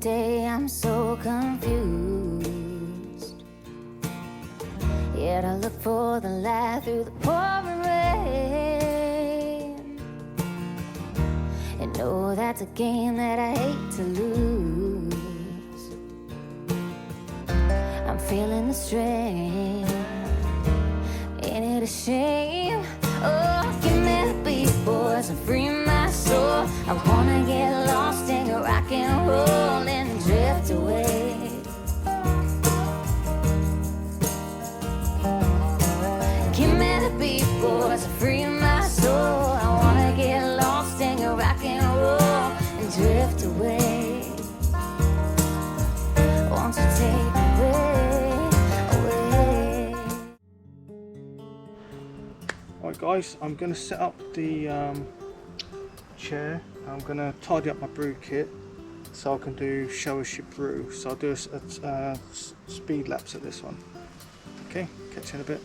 day I'm so confused. Yet I look for the light through the pouring rain, and know that's a game that I hate to lose. I'm feeling the strain, ain't it a shame? Oh, give me the beat, boys, and free my soul. I wanna get lost in your rock and roll and drift away. Give me the beat, boys, and free my soul. I wanna get lost in your rock and roll and drift away. Won't you take me away? Alright guys, I'm going to set up the chair. I'm going to tidy up my brew kit so I can do show us your brew. So I'll do a speed lapse at this one. Okay, catch you in a bit.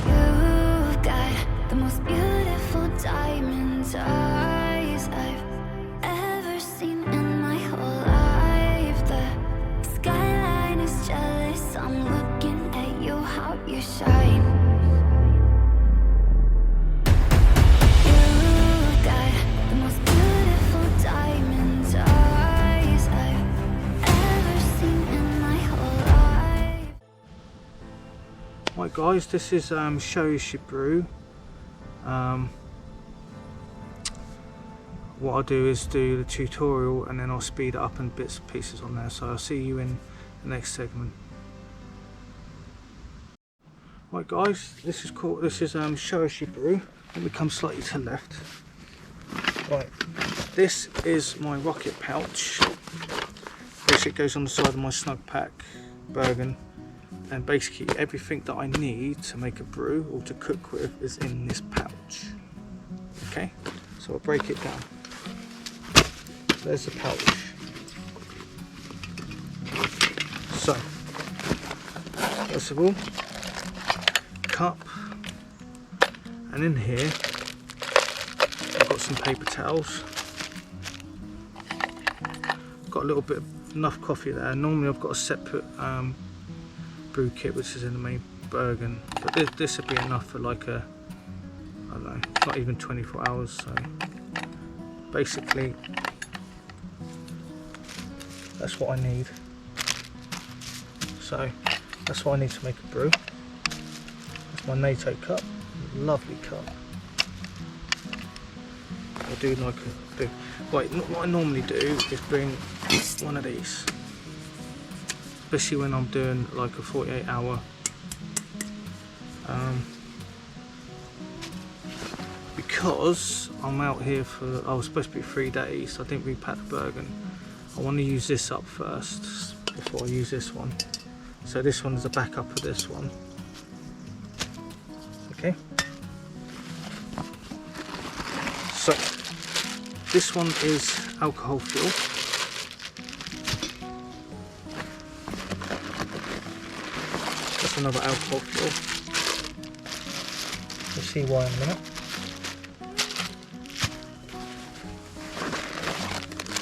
You've got the most beautiful diamond eyes I've ever seen in my whole life. The skyline is jealous, I'm looking at you, how you shine. You've got the most beautiful diamond eyes I've ever seen in my whole life. Right guys, this is show us your brew. What I'll do is do the tutorial and then I'll speed it up in bits and pieces on there. So I'll see you in the next segment. Right guys, this is show us your brew. Let me come slightly to the left. Right, this is my rocket pouch. Basically it goes on the side of my snug pack Bergen, and basically everything that I need to make a brew or to cook with is in this pouch. Okay, so I'll break it down. There's the pouch. So first of all, cup, and in here I've got some paper towels. Got a little bit enough coffee there. Normally I've got a separate brew kit which is in the main Bergen, but this would be enough for like a, I don't know, not even 24 hours. So basically that's what I need. So that's what I need to make a brew. That's my NATO cup, lovely cup. I'll do like a do. Right, what I normally do is bring one of these, especially when I'm doing like a 48-hour because I'm out here for, I was supposed to be 3 days. I didn't repack the Bergen. I want to use this up first before I use this one. So this one is a backup of this one. Okay. So this one is alcohol fuel. That's another alcohol fuel. You'll see why in a minute.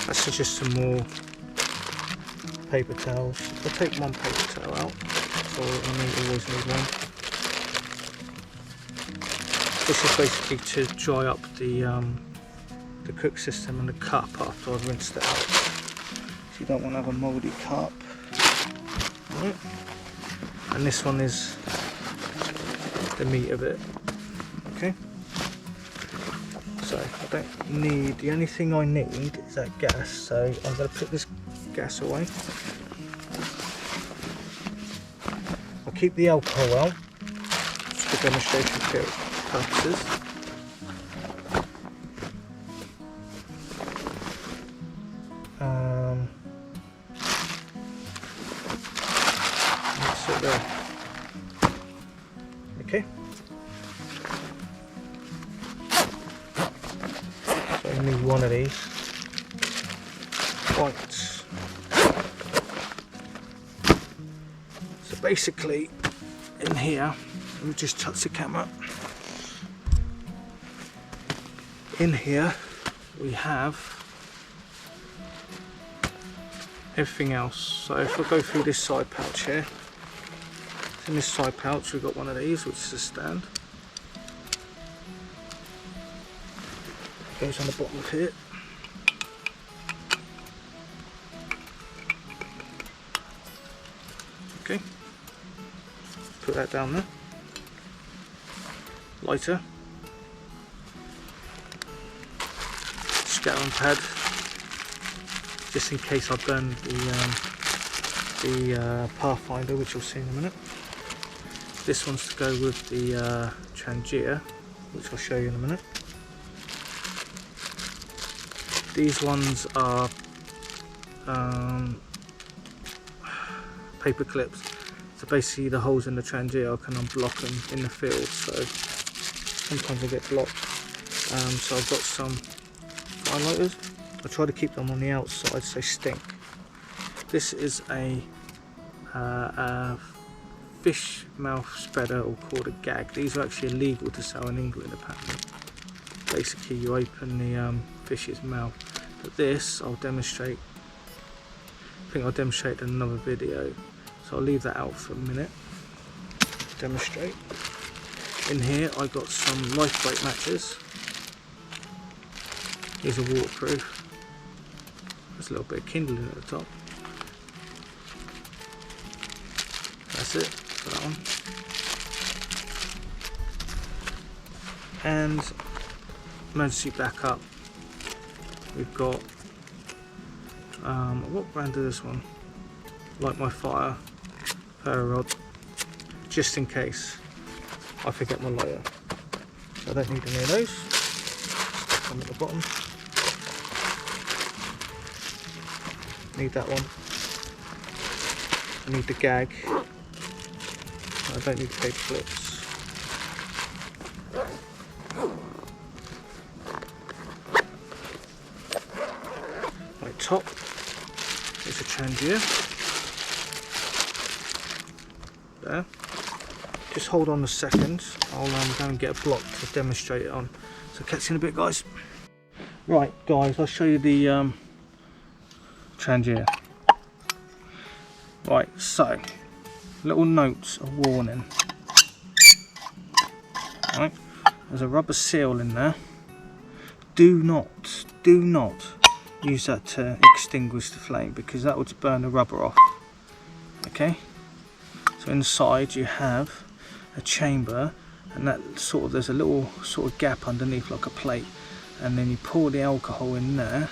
That's just some more paper towels. I'll take one paper towel out, so I always need one. This is basically to dry up the cook system and the cup after I've rinsed it out. So you don't want to have a mouldy cup. Right. And this one is the meat of it. Okay. So I don't need, the only thing I need is that gas, so I'm going to put this gas away. I'll keep the alcohol out for demonstration purposes. That's it there. Okay. So I need one of these. Right. So basically, in here, let me just touch the camera. In here, we have everything else. So if I go through this side pouch here, in this side pouch we've got one of these, which is a stand. Goes on the bottom of here. Okay, put that down there. Lighter, scouring pad, just in case I burn the Pathfinder, which you'll see in a minute. This one's to go with the Trangia, which I'll show you in a minute. These ones are paper clips, so basically the holes in the Trangia I can unblock them in the field, so sometimes they get blocked. So I've got some fire lighters. I try to keep them on the outside so they stink. This is a fish mouth spreader, or called a gag. These are actually illegal to sell in England apparently. Basically you open the fish's mouth, but this I'll demonstrate. I think I'll demonstrate in another video, so I'll leave that out for a minute. Demonstrate. In here I got some lifeboat matches. These are waterproof. There's a little bit of kindling at the top. That's it for that one. And emergency backup. We've got what brand is this one? Light my fire power rod, just in case I forget my lighter. So I don't need any of those. One at the bottom. Need that one. I need the gag. I don't need the paper clips. Right, top is a Trangia. There. Just hold on a second. I'll go and get a block to demonstrate it on. So catch you in a bit, guys. Right, guys, I'll show you the Trangia. Right, so little notes of warning. Right, there's a rubber seal in there. Do not use that to extinguish the flame, because that would burn the rubber off. Okay, so inside you have a chamber, and that there's a little sort of gap underneath like a plate, and then you pour the alcohol in there,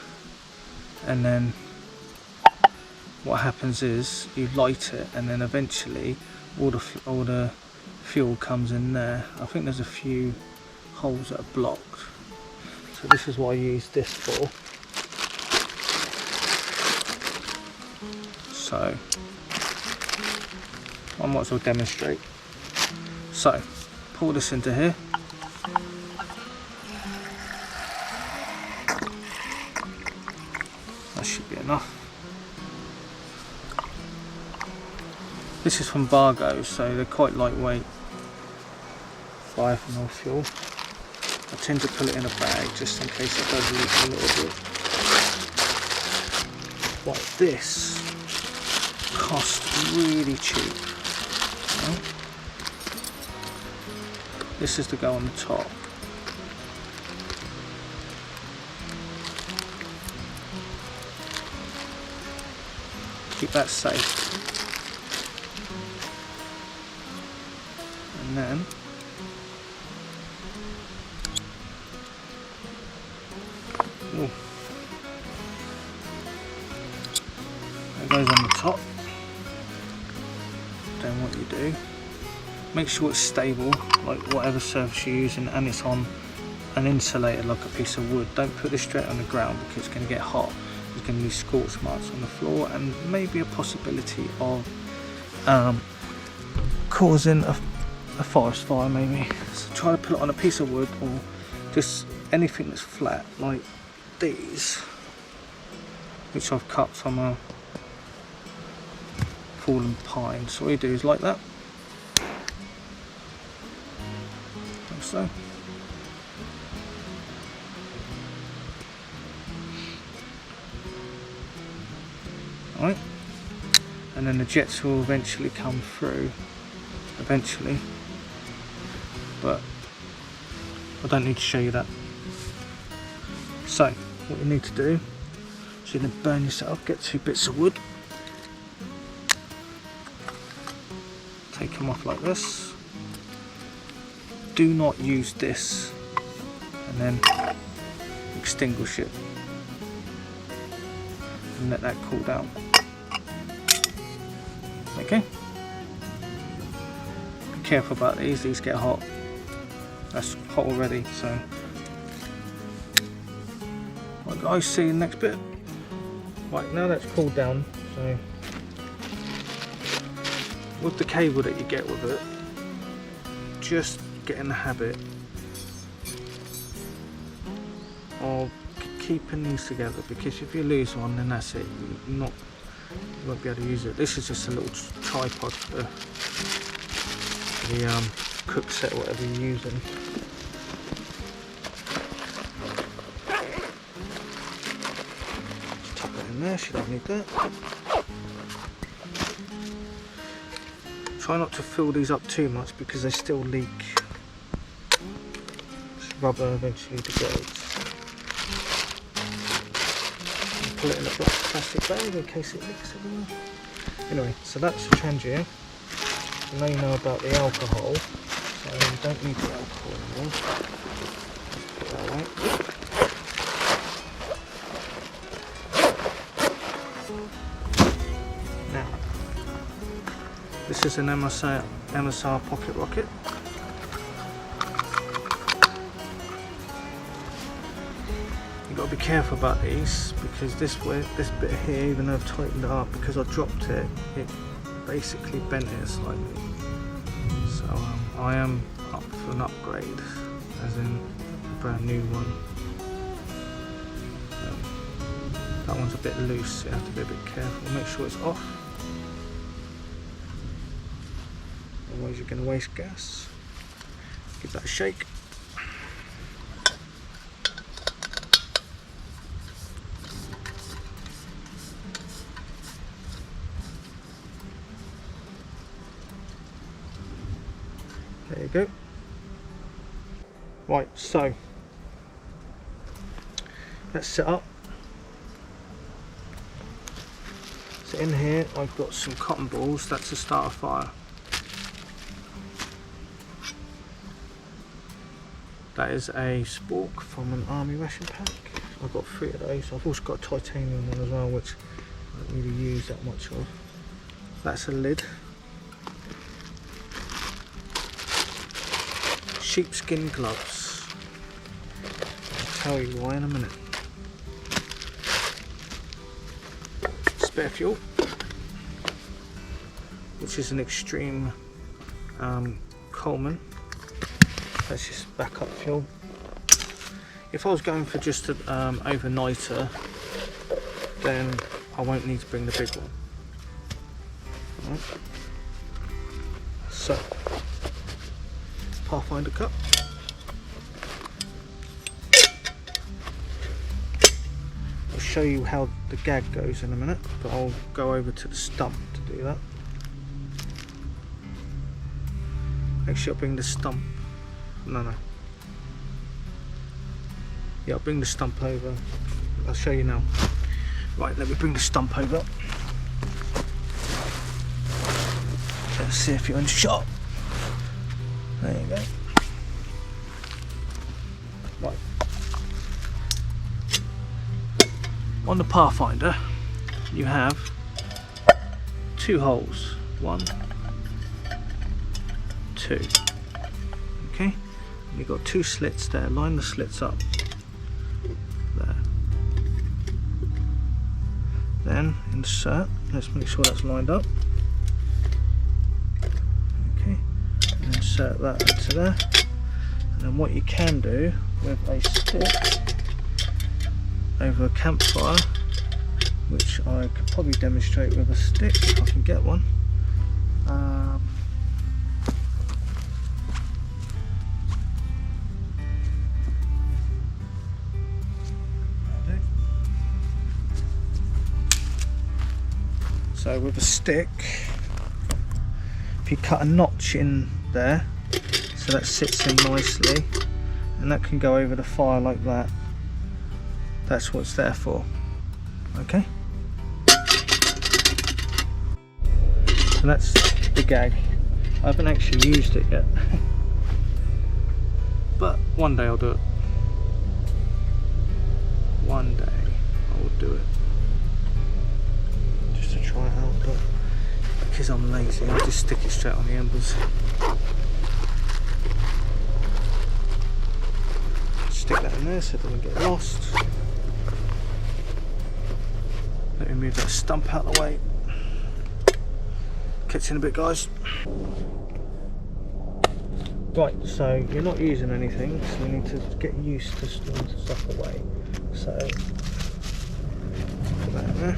and then what happens is you light it, and then eventually all the fuel comes in there. I think there's a few holes that are blocked, so this is what I use this for. So I might as well demonstrate. So pour this into here. That should be enough. This is from Bargo, so they're quite lightweight. 5ml fuel. I tend to put it in a bag just in case it does leak a little bit. Like this cost really cheap. You know? This is to go on the top. Keep that safe. And then that goes on the top. Then what you do, make sure it's stable, like whatever surface you're using, and it's on an insulator like a piece of wood. Don't put this straight on the ground because it's going to get hot. There's going to be scorch marks on the floor, and maybe a possibility of causing a forest fire maybe. So try to put it on a piece of wood, or just anything that's flat like these, which I've cut from a fallen pine. So all you do is like that, like so. right? And then the jets will eventually come through, eventually, but I don't need to show you that. So what you need to do is you're going to burn yourself, get 2 bits of wood, take them off like this. Do not use this and then extinguish it and let that cool down. Okay, be careful about these get hot. That's hot already, so right guys, see you next bit. Right, now that's cooled down, so with the cable that you get with it, just get in the habit of keeping these together, because if you lose one then that's it, you won't be able to use it. This is just a little tripod for the cook set, whatever you're using. Just tuck that in there, you don't need that. Try not to fill these up too much because they still leak. This rubber eventually degrades. Pull it in a plastic bag in case it leaks everywhere. Anyway, so that's the Trangia. Now you know about the alcohol, so you don't need the alcohol anymore. Put that away. Now, this is an MSR pocket rocket. You've got to be careful about these because this bit here, even though I've tightened it up, because I dropped it, it basically bent it slightly. So I am up for an upgrade, as in a brand new one. That one's a bit loose, so you have to be a bit careful. Make sure it's off, otherwise you're going to waste gas. Give that a shake. There you go. Right, so let's set up. So in here I've got some cotton balls, that's to start a fire. That is a spork from an army ration pack. I've got 3 of those. I've also got a titanium one as well, which I don't really use that much of. That's a lid. Sheepskin gloves. I'll tell you why in a minute. Spare fuel, which is an extreme Coleman. That's just backup fuel. If I was going for just an overnighter, then I won't need to bring the big one. Right. So, Pathfinder cup. I'll show you how the gag goes in a minute, but I'll go over to the stump to do that. Actually, I'll bring the stump. No. Yeah, I'll bring the stump over. I'll show you now. Right, let me bring the stump over. Let's see if you're in shot. There you go. Right. On the Pathfinder, you have 2 holes. 1, 2. Okay. And you've got 2 slits there. Line the slits up. There. Then insert. Let's make sure that's lined up. Insert that into there, and then what you can do with a stick over a campfire, which I could probably demonstrate with a stick if I can get one. So with a stick, if you cut a notch in there, so that sits in nicely, and that can go over the fire like that. That's what it's there for. Okay. So that's the gag. I haven't actually used it yet, but one day I'll do it. One day I will do it, just to try it out. But because I'm lazy, I'll just stick it straight on the embers. Stick that in there so it doesn't get lost. Let me move that stump out of the way. Catch you in a bit, guys. Right, so you're not using anything, so you need to get used to storing stuff away. So put that in there.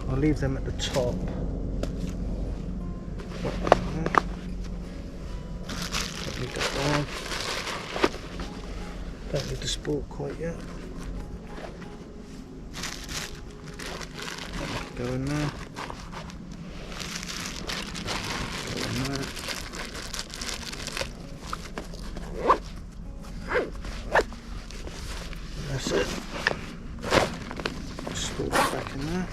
I'll leave them at the top. Don't need that bag. Don't need the sport quite yet. Go in there. Go in there. That's it. Store it back in there.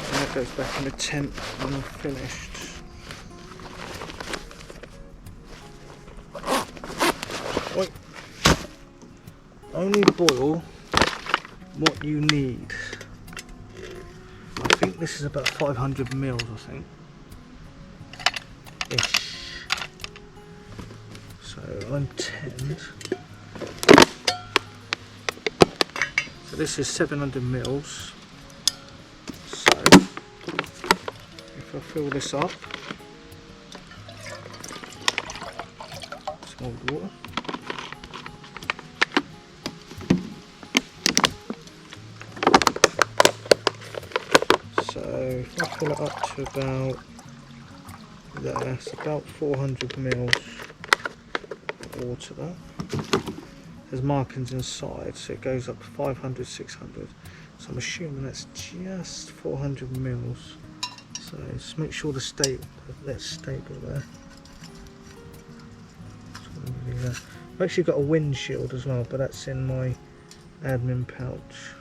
And that goes back in the tent when I'm finished. Right. Only boil what you need. I think this is about 500 mils, I think. Ish. So I'm 10. So this is 700 mils. So if I fill this up, some old water. So if I fill it up to about there, it's about 400 mils of water there. There's markings inside, so it goes up to 500, 600. So I'm assuming that's just 400 mils. So just make sure that's stable there. I've actually got a windshield as well, but that's in my admin pouch.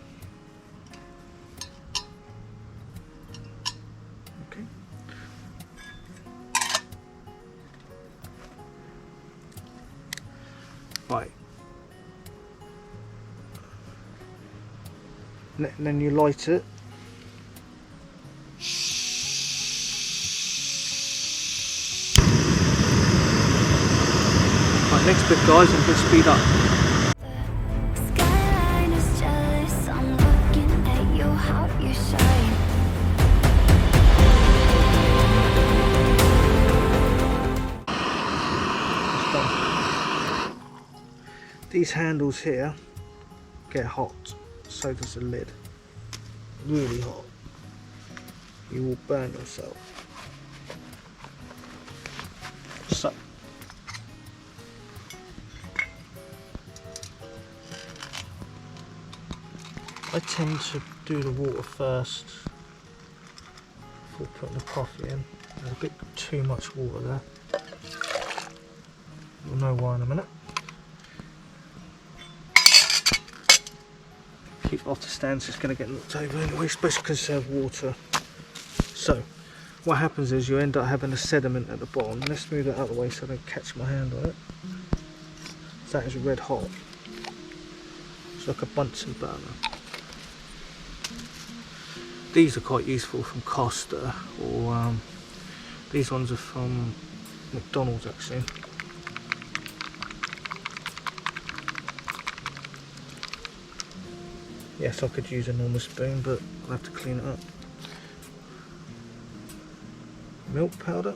Right, and then you light it. Right, next bit, guys, I'm going to speed up. Skyline is jealous, I'm looking at you, how you shine. It's done. These handles here get hot, so does the lid. Really hot. You will burn yourself. So I tend to do the water first before putting the coffee in. There's a bit too much water there. You'll know why in a minute. Keep it off the stand, so it's going to get knocked over anyway, especially because they have water. So what happens is you end up having a sediment at the bottom. Let's move that out of the way so I don't catch my hand on it. So that is red hot. It's like a Bunsen burner. These are quite useful from Costa, or these ones are from McDonald's actually. Yes, I could use a normal spoon, but I'll have to clean it up. Milk powder.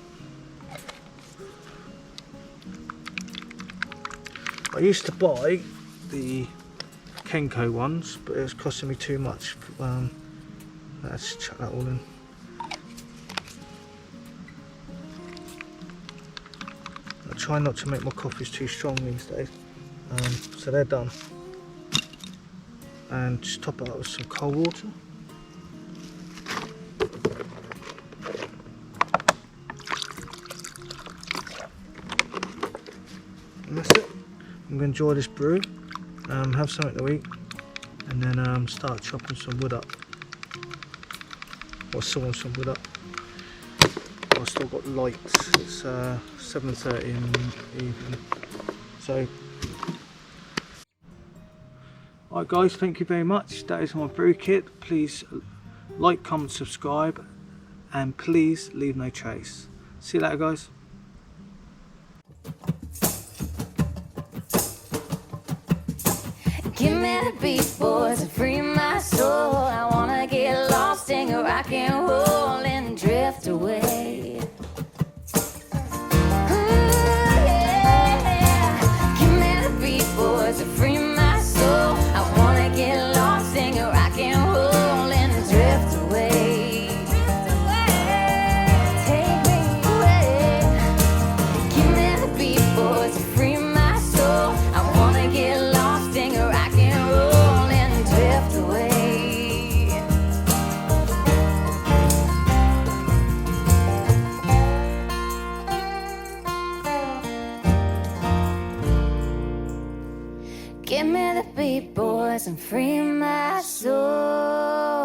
I used to buy the Kenko ones, but it was costing me too much Let's chuck that all in. I try not to make my coffees too strong these days. So they're done. And just top it up with some cold water. And that's it. I'm going to enjoy this brew, have something to eat, and then start chopping some wood up. Or sawing some wood up. I've still got lights. It's 7:30 in the evening. So, alright guys, thank you very much. That is my brew kit. Please like, comment, subscribe, and please leave no trace. See you later, guys. Give me the beat, boys, and free my soul. I wanna get lost in your rock and roll and drift away. Ooh, yeah. Give me the beat, boys, and free my soul. I wanna get lost in your rock and roll and drift away. Take me away. Give me the beat, boys, and free my soul. I wanna get lost in your rock and roll and drift away. Give me the beat, boys, and free my soul.